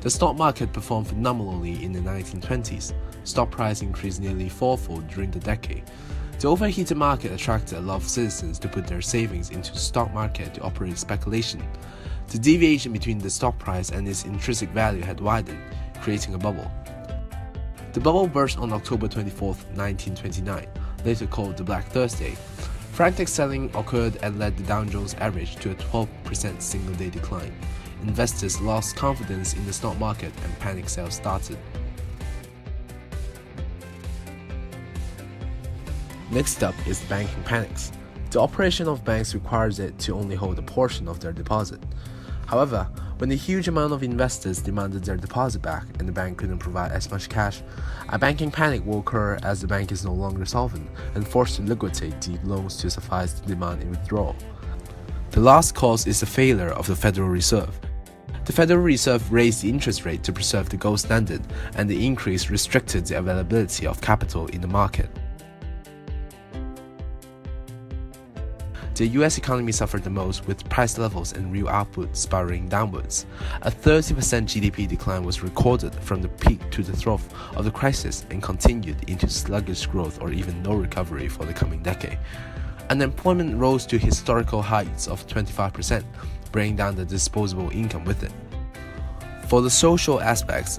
The stock market performed phenomenally in the 1920s. Stock price increased nearly fourfold during the decade. The overheated market attracted a lot of citizens to put their savings into the stock market to operate speculation. The deviation between the stock price and its intrinsic value had widened, creating a bubble. The bubble burst on October 24, 1929, later called the Black Thursday. Frantic selling occurred and led the Dow Jones average to a 12% single-day decline. Investors lost confidence in the stock market and panic sales started. Next up is banking panics. The operation of banks requires it to only hold a portion of their deposit. However, when a huge amount of investors demanded their deposit back and the bank couldn't provide as much cash, a banking panic will occur as the bank is no longer solvent and forced to liquidate the loans to suffice the demand in withdrawal. The last cause is the failure of the Federal Reserve. The Federal Reserve raised the interest rate to preserve the gold standard, and the increase restricted the availability of capital in the market. The US economy suffered the most, with price levels and real output spiraling downwards. A 30% GDP decline was recorded from the peak to the trough of the crisis and continued into sluggish growth or even no recovery for the coming decade. Unemployment rose to historical heights of 25%, bringing down the disposable income with it. For the social aspects,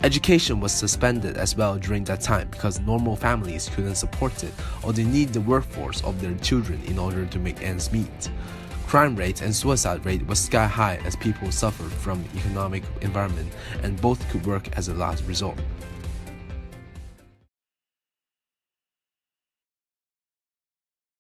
education was suspended as well during that time because normal families couldn't support it or they need the workforce of their children in order to make ends meet. Crime rate and suicide rate was sky high as people suffered from the economic environment and both could work as a last resort.